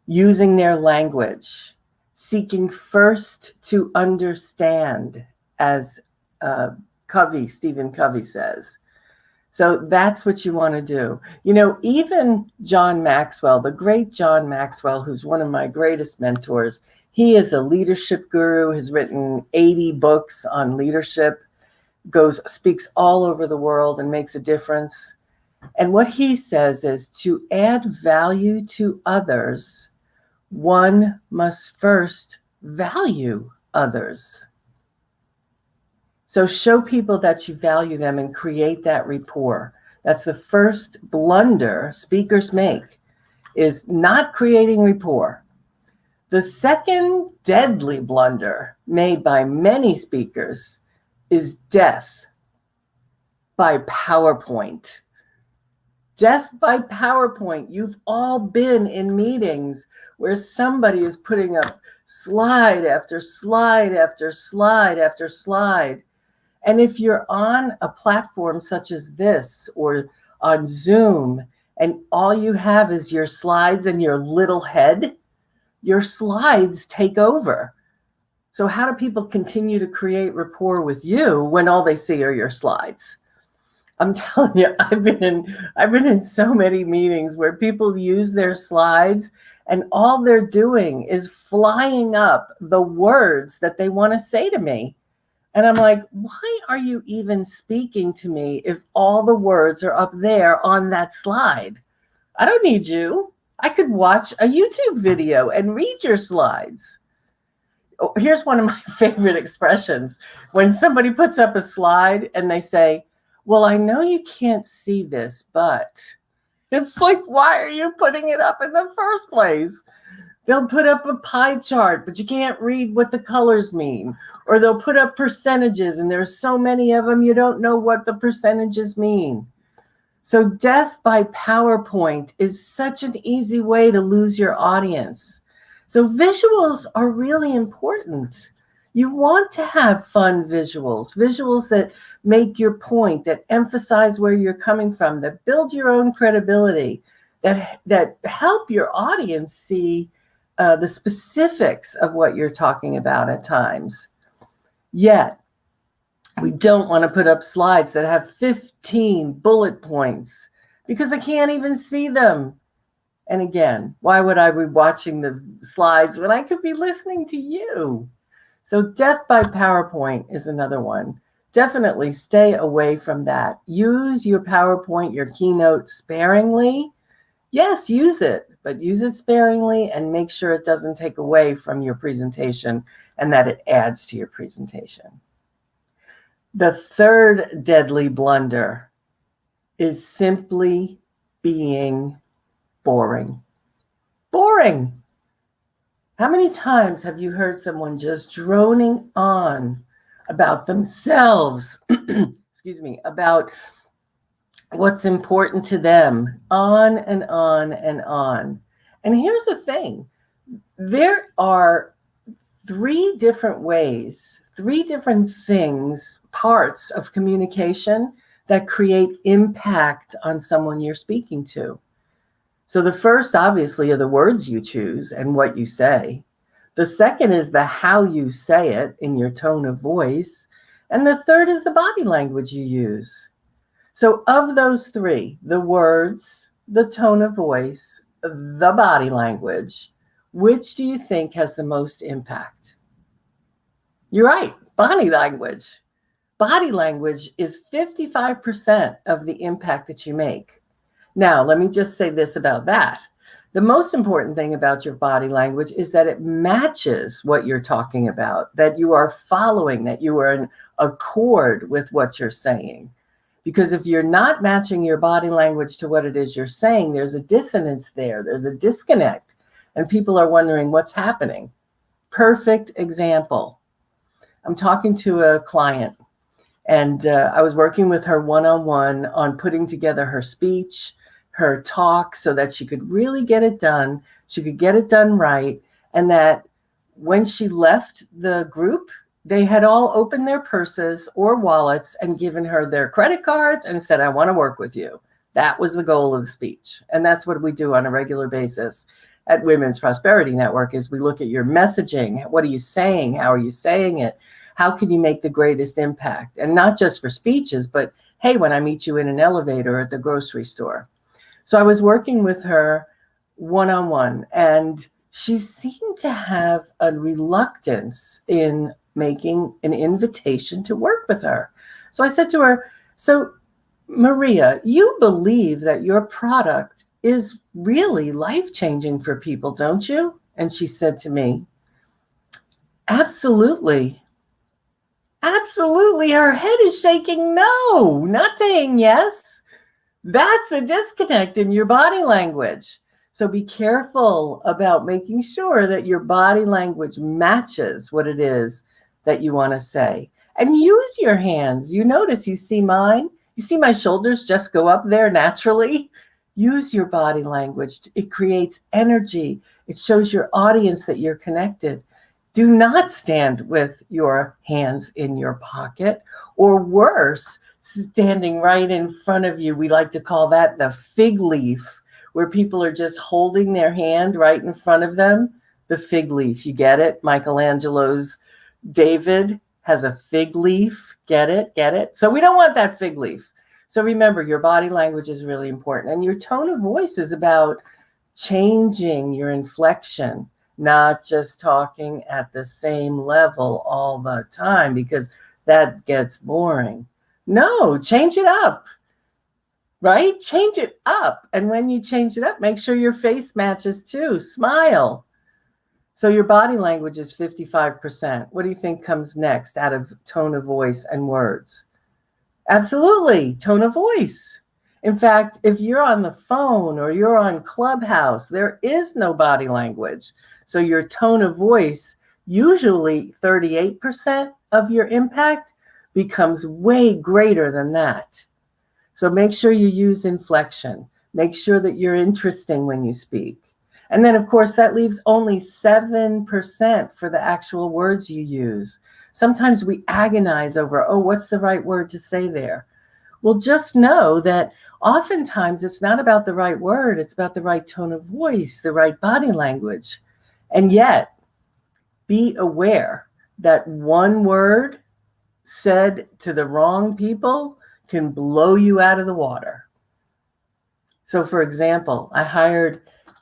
using their language, seeking first to understand, as Stephen Covey says. So that's what you want to do. You know, even John Maxwell, the great John Maxwell, who's one of my greatest mentors, he is a leadership guru, has written 80 books on leadership, speaks all over the world and makes a difference. And what he says is, to add value to others, one must first value others. So show people that you value them and create that rapport. That's the first blunder speakers make, is not creating rapport. The second deadly blunder made by many speakers is death by PowerPoint. Death by PowerPoint. You've all been in meetings where somebody is putting up slide after slide after slide after slide. And if you're on a platform such as this or on Zoom, and all you have is your slides and your little head, your slides take over. So how do people continue to create rapport with you when all they see are your slides? I'm telling you, I've been in so many meetings where people use their slides and all they're doing is flying up the words that they want to say to me. And I'm like, why are you even speaking to me if all the words are up there on that slide? I don't need you. I could watch a YouTube video and read your slides. Oh, here's one of my favorite expressions. When somebody puts up a slide and they say, well, I know you can't see this, but it's like, why are you putting it up in the first place? They'll put up a pie chart, but you can't read what the colors mean. Or they'll put up percentages, and there's so many of them, you don't know what the percentages mean. So death by PowerPoint is such an easy way to lose your audience. So visuals are really important. You want to have fun visuals that make your point, that emphasize where you're coming from, that build your own credibility, that help your audience see the specifics of what you're talking about at times. Yet, we don't want to put up slides that have 15 bullet points because I can't even see them. And again, why would I be watching the slides when I could be listening to you? So death by PowerPoint is another one. Definitely stay away from that. Use your PowerPoint, your keynote sparingly. Yes, use it, but use it sparingly and make sure it doesn't take away from your presentation and that it adds to your presentation. The third deadly blunder is simply being boring. Boring. How many times have you heard someone just droning on about themselves, excuse me, about what's important to them, on and on and on? And here's the thing. There are three different ways, three different things, parts of communication that create impact on someone you're speaking to. So the first, obviously, are the words you choose and what you say. The second is the how you say it in your tone of voice. And the third is the body language you use. So of those three, the words, the tone of voice, the body language, which do you think has the most impact? You're right, body language. Body language is 55% of the impact that you make. Now, let me just say this about that. The most important thing about your body language is that it matches what you're talking about, that you are following, that you are in accord with what you're saying. Because if you're not matching your body language to what it is you're saying, there's a dissonance there, there's a disconnect, and people are wondering what's happening. Perfect example. I'm talking to a client, and I was working with her one-on-one on putting together her speech, her talk, so that she could really get it done. She could get it done right. And that when she left the group, they had all opened their purses or wallets and given her their credit cards and said, I want to work with you. That was the goal of the speech. And that's what we do on a regular basis at Women's Prosperity Network, is we look at your messaging. What are you saying? How are you saying it? How can you make the greatest impact? And not just for speeches, but hey, when I meet you in an elevator at the grocery store. So I was working with her one-on-one, and she seemed to have a reluctance in making an invitation to work with her. So I said to her, so Maria, you believe that your product is really life-changing for people, don't you? And she said to me, absolutely. Absolutely. Her head is shaking no, not saying yes. That's a disconnect in your body language. So be careful about making sure that your body language matches what it is that you want to say. And use your hands. You notice, you see mine? You see my shoulders just go up there naturally? Use your body language. It creates energy. It shows your audience that you're connected. Do not stand with your hands in your pocket, or worse, standing right in front of you. We like to call that the fig leaf, where people are just holding their hand right in front of them. The fig leaf, you get it? Michelangelo's David has a fig leaf. Get it? Get it? So we don't want that fig leaf. So remember, your body language is really important. And your tone of voice is about changing your inflection, not just talking at the same level all the time, because that gets boring. No, change it up, right? Change it up. And when you change it up, make sure your face matches too. Smile. So your body language is 55%. What do you think comes next out of tone of voice and words? Absolutely, tone of voice. In fact, if you're on the phone or you're on Clubhouse, there is no body language. So your tone of voice, usually 38% of your impact, becomes way greater than that. So make sure you use inflection. Make sure that you're interesting when you speak. And then, of course, that leaves only 7% for the actual words you use. Sometimes we agonize over, oh, what's the right word to say there? Well, just know that oftentimes it's not about the right word. It's about the right tone of voice, the right body language. And yet, be aware that one word said to the wrong people can blow you out of the water. So, for example,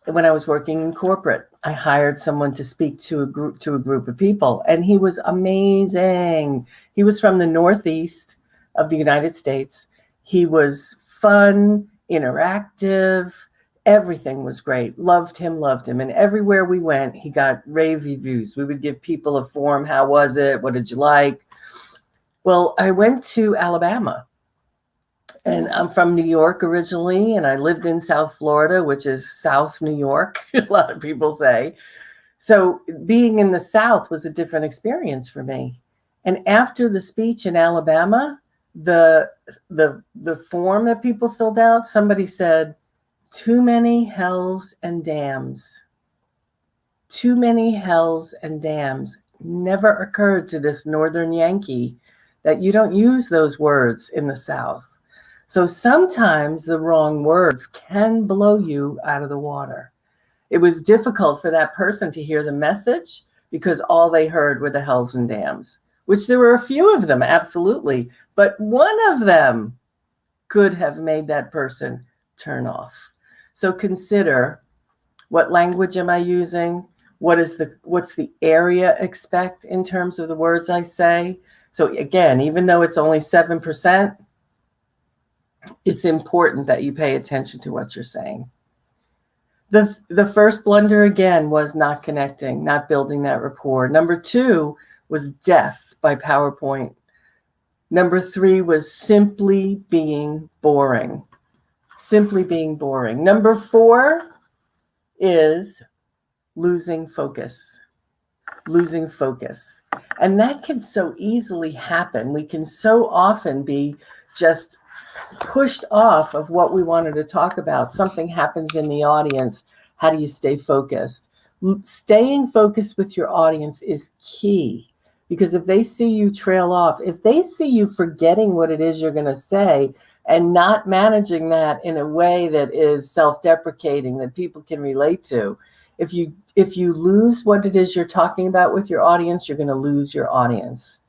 when I was working in corporate, I hired someone to speak to a group of people, and he was amazing. He was from the Northeast of the United States. He was fun, interactive. Everything was great. Loved him. And everywhere we went, he got rave reviews. We would give people a form. How was it? What did you like? Well, I went to Alabama. And I'm from New York originally, and I lived in South Florida, which is South New York, a lot of people say. So being in the South was a different experience for me. And after the speech in Alabama, the form that people filled out, somebody said, too many hells and dams. Too many hells and dams. Never occurred to this Northern Yankee that you don't use those words in the South. So sometimes the wrong words can blow you out of the water. It was difficult for that person to hear the message because all they heard were the hells and dams, which there were a few of them, absolutely. But one of them could have made that person turn off. So consider, what language am I using? What's the area expect in terms of the words I say? So again, even though it's only 7%, it's important that you pay attention to what you're saying. The first blunder, again, was not connecting, not building that rapport. Number 2 was death by PowerPoint. Number 3 was simply being boring. Simply being boring. Number 4 is losing focus. Losing focus. And that can so easily happen. We can so often be just pushed off of what we wanted to talk about. Something happens in the audience. How do you stay focused? Staying focused with your audience is key, because if they see you trail off, if they see you forgetting what it is you're going to say and not managing that in a way that is self-deprecating, that people can relate to, if you lose what it is you're talking about with your audience, you're going to lose your audience.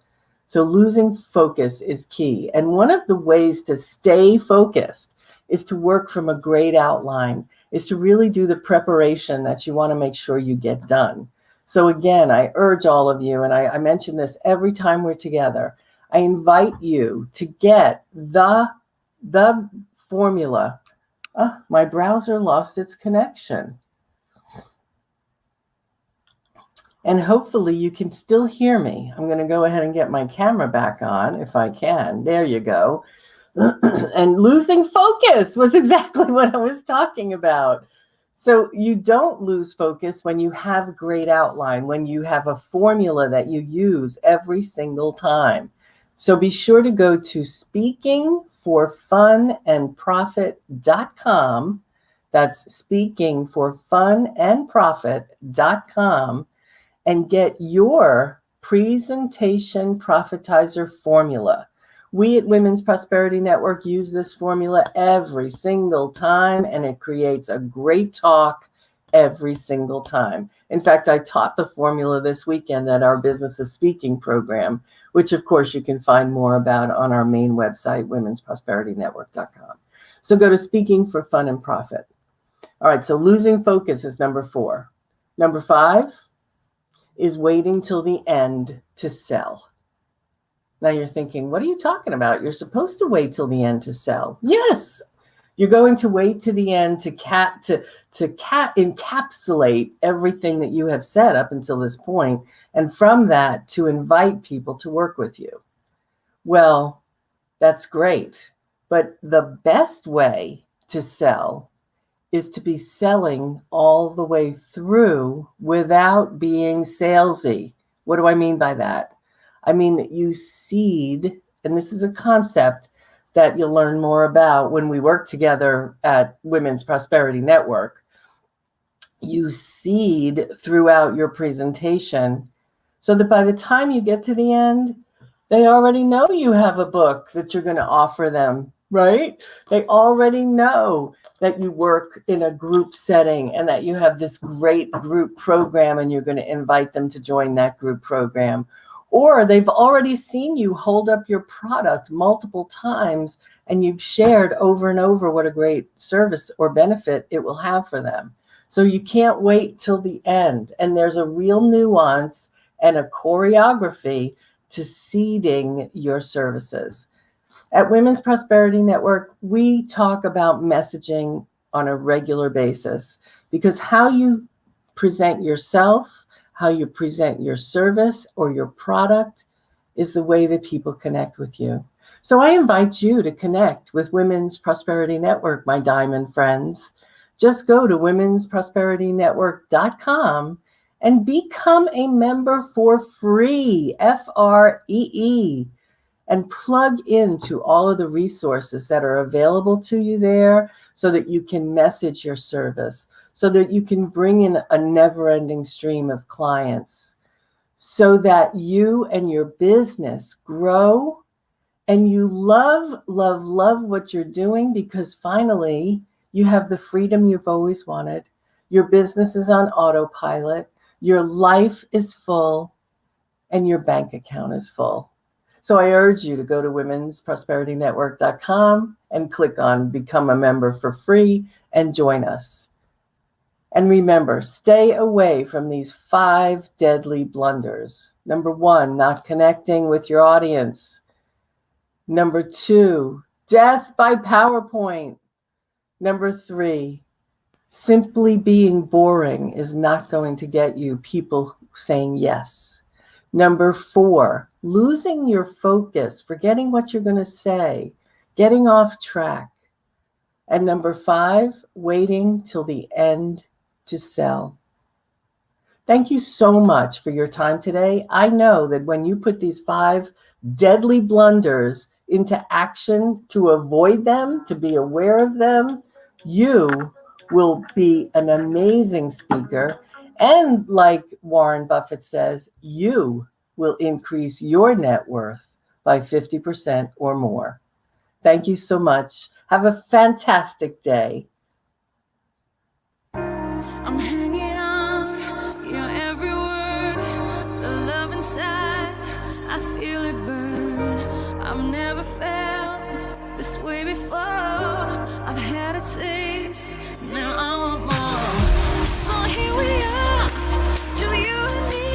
So losing focus is key. And one of the ways to stay focused is to work from a great outline, is to really do the preparation that you want to make sure you get done. So again, I urge all of you, and I mention this every time we're together, I invite you to get the formula. Oh, my browser lost its connection. And hopefully you can still hear me. I'm going to go ahead and get my camera back on if I can. There you go. And losing focus was exactly what I was talking about. So you don't lose focus when you have a great outline, when you have a formula that you use every single time. So be sure to go to speakingforfunandprofit.com. That's speakingforfunandprofit.com. and get your presentation profitizer formula. We at Women's Prosperity Network use this formula every single time, and it creates a great talk every single time. In fact, I taught the formula this weekend at our Business of Speaking program, which of course you can find more about on our main website, womensprosperityNetwork.com. So go to Speaking for Fun and Profit. All right, so losing focus is number 4. Number 5 is waiting till the end to sell. Now you're thinking, what are you talking about? You're supposed to wait till the end to sell. Yes, you're going to wait to the end to encapsulate everything that you have said up until this point, and from that to invite people to work with you. Well, that's great, but the best way to sell is to be selling all the way through without being salesy. What do I mean by that? I mean that you seed, and this is a concept that you'll learn more about when we work together at Women's Prosperity Network. you seed throughout your presentation so that by the time you get to the end, they already know you have a book that you're going to offer them, right? They already know that you work in a group setting and that you have this great group program and you're going to invite them to join that group program. Or they've already seen you hold up your product multiple times and you've shared over and over what a great service or benefit it will have for them. So you can't wait till the end. And there's a real nuance and a choreography to seeding your services. At Women's Prosperity Network, we talk about messaging on a regular basis because how you present yourself, how you present your service or your product is the way that people connect with you. So I invite you to connect with Women's Prosperity Network, my diamond friends. Just go to womensprosperitynetwork.com and become a member for free, FREE, and plug into all of the resources that are available to you there so that you can message your service, so that you can bring in a never-ending stream of clients, so that you and your business grow and you love, love, love what you're doing because finally you have the freedom you've always wanted. Your business is on autopilot. Your life is full and your bank account is full. So I urge you to go to womensprosperitynetwork.com and click on Become a Member for free and join us. And remember, stay away from these 5 deadly blunders. Number 1, not connecting with your audience. Number 2, death by PowerPoint. Number 3, simply being boring is not going to get you people saying yes. Number 4, losing your focus, forgetting what you're going to say, getting off track. And number 5, waiting till the end to sell. Thank you so much for your time today. I know that when you put these 5 deadly blunders into action to avoid them, to be aware of them, you will be an amazing speaker. And like Warren Buffett says, you will increase your net worth by 50% or more. Thank you so much. Have a fantastic day. I'm hanging on your every word, the love inside, I feel it burn. I've never felt this way before. I've had a taste, now I want more. So here we are, just you and me.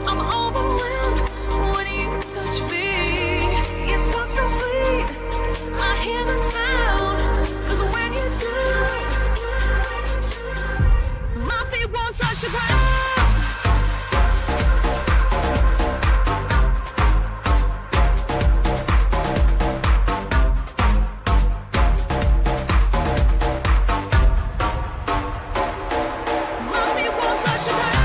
I'm overwhelmed when you touch me. You talk so sweet, I hear the sound, 'cause when you do, my feet won't touch the ground. My feet won't touch the ground.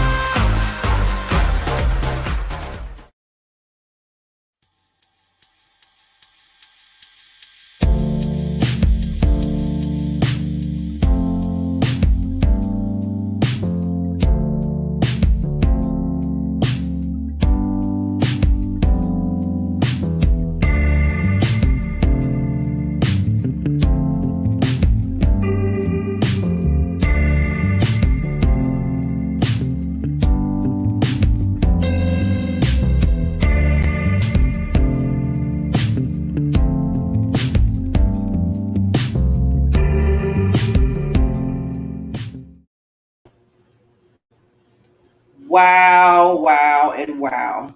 Wow, wow, and wow.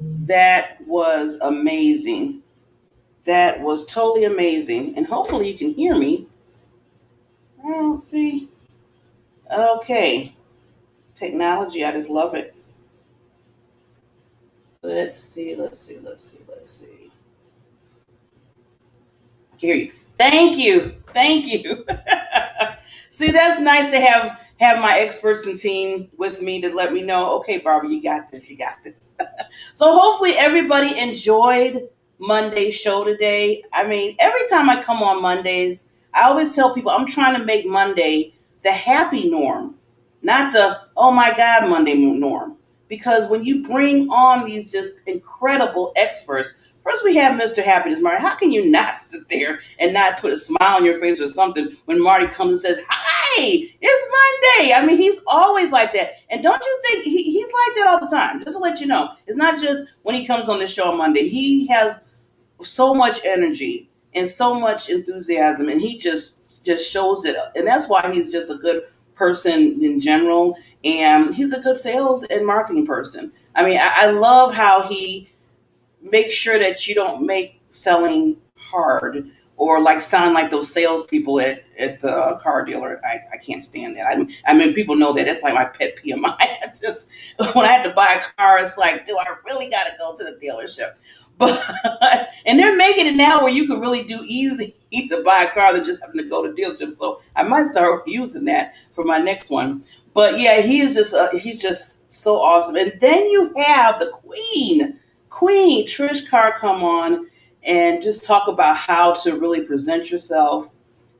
That was amazing. That was totally amazing. And hopefully you can hear me. I don't see. Okay. Technology, I just love it. Let's see. I can hear you. Thank you. See, that's nice to have my experts and team with me to let me know, okay, Barbara, you got this. So hopefully everybody enjoyed Monday's show today. I mean, every time I come on Mondays, I always tell people I'm trying to make Monday the happy norm, not the, oh my God, Monday norm. Because when you bring on these just incredible experts, first we have Mr. Happiness Marty. How can you not sit there and not put a smile on your face or something when Marty comes and says, hi, it's Monday? I mean, he's always like that. And don't you think he's like that all the time? Just to let you know, it's not just when he comes on this show on Monday. He has so much energy and so much enthusiasm, and he just shows it. And that's why he's just a good person in general, and he's a good sales and marketing person. I mean, I love how he makes sure that you don't make selling hard or like sound like those salespeople at the car dealer. I can't stand that. I mean, people know that. That's like my pet peeve of mine. It's just when I have to buy a car, it's like, do I really got to go to the dealership? But and they're making it now where you can really do easy to buy a car than just having to go to dealership. So I might start using that for my next one. But yeah, he's just so awesome. And then you have the Queen Trish Carr come on and just talk about how to really present yourself.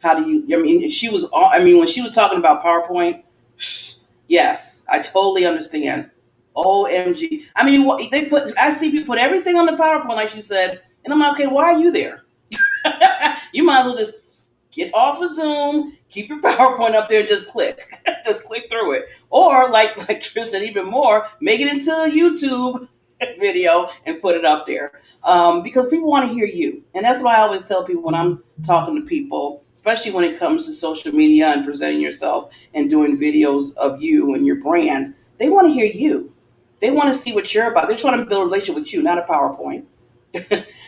How do you? I mean, when she was talking about PowerPoint, yes, I totally understand. OMG. I mean, I see people put everything on the PowerPoint, like she said, and I'm like, okay, why are you there? You might as well just get off of Zoom, keep your PowerPoint up there, and just click. Just click through it. Or, like Trish said, even more, make it into a YouTube video and put it up there. Because people want to hear you. And that's why I always tell people when I'm talking to people, especially when it comes to social media and presenting yourself and doing videos of you and your brand, they want to hear you. They want to see what you're about. They're trying to build a relationship with you, not a PowerPoint.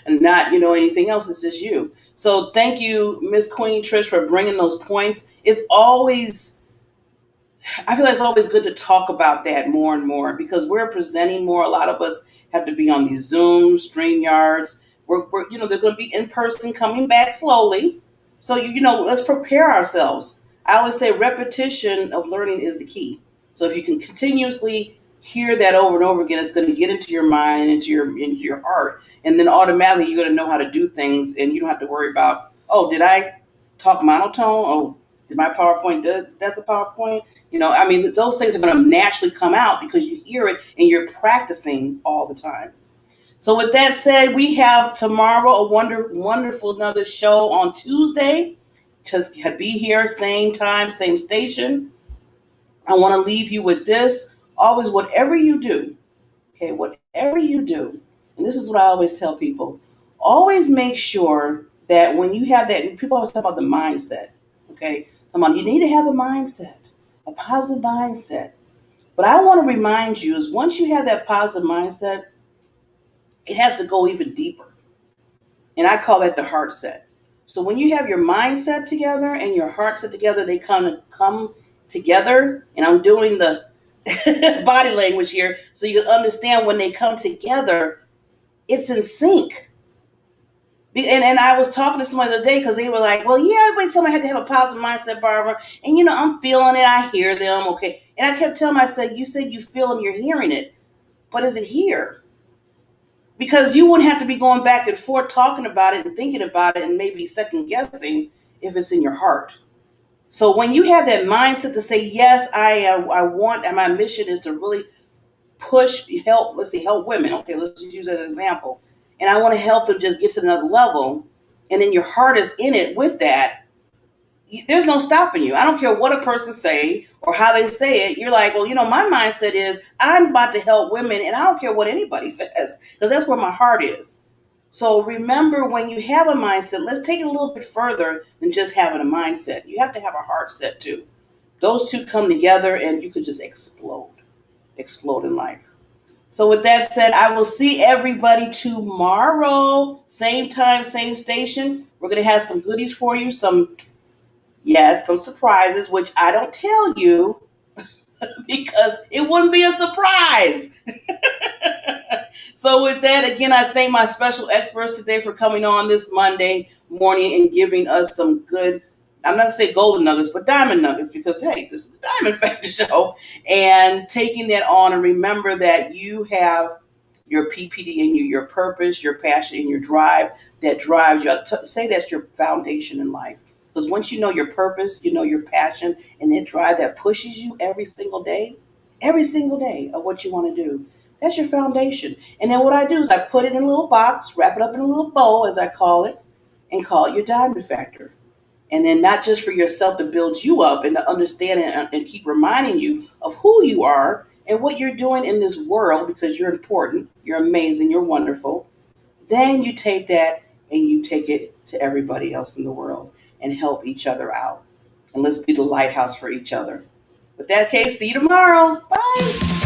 And not, anything else. It's just you. So thank you, Miss Queen Trish, for bringing those points. I feel like it's always good to talk about that more and more because we're presenting more. A lot of us have to be on these Zooms, StreamYards. We're they're going to be in person, coming back slowly. So, let's prepare ourselves. I always say repetition of learning is the key. So if you can continuously hear that over and over again, it's going to get into your mind and into your heart. And then automatically you're going to know how to do things and you don't have to worry about, oh, did I talk monotone? Oh, did my PowerPoint, that's a PowerPoint? Those things are going to naturally come out because you hear it and you're practicing all the time. So with that said, we have tomorrow a wonderful another show on Tuesday. Just be here, same time, same station. I want to leave you with this. Always, whatever you do, okay, whatever you do, and this is what I always tell people, always make sure that when you have that, people always talk about the mindset, okay? Come on, you need to have a mindset, a positive mindset. But I want to remind you is once you have that positive mindset, it has to go even deeper. And I call that the heart set. So when you have your mindset together and your heart set together, they come together. And I'm doing the body language here so you can understand when they come together, it's in sync. And I was talking to someone the other day because they were like, well, yeah, everybody told me I had to have a positive mindset, Barbara. And, I'm feeling it. I hear them. Okay. And I kept telling them, I said you feel them, you're hearing it. But is it here? Because you wouldn't have to be going back and forth talking about it and thinking about it and maybe second guessing if it's in your heart. So when you have that mindset to say, yes, I want, and my mission is to really help women. Okay, let's just use that as an example. And I want to help them just get to another level. And then your heart is in it with that. There's no stopping you. I don't care what a person say or how they say it. You're like, well, my mindset is I'm about to help women and I don't care what anybody says because that's where my heart is. So remember, when you have a mindset, let's take it a little bit further than just having a mindset. You have to have a heart set too. Those two come together and you could just explode in life. So with that said, I will see everybody tomorrow. Same time, same station. We're going to have some goodies for you. Some surprises, which I don't tell you because it wouldn't be a surprise. So with that, again, I thank my special experts today for coming on this Monday morning and giving us some good, I'm not going to say golden nuggets, but diamond nuggets, because, hey, this is the Diamond Factor Show. And taking that on, and remember that you have your PPD in you, your purpose, your passion, and your drive that drives you. Say that's your foundation in life. Because once you know your purpose, you know your passion, and that drive that pushes you every single day of what you want to do, that's your foundation. And then what I do is I put it in a little box, wrap it up in a little bow, as I call it, and call it your diamond factor. And then not just for yourself to build you up and to understand and keep reminding you of who you are and what you're doing in this world, because you're important, you're amazing, you're wonderful. Then you take that and you take it to everybody else in the world and help each other out. And let's be the lighthouse for each other. With that case, see you tomorrow. Bye.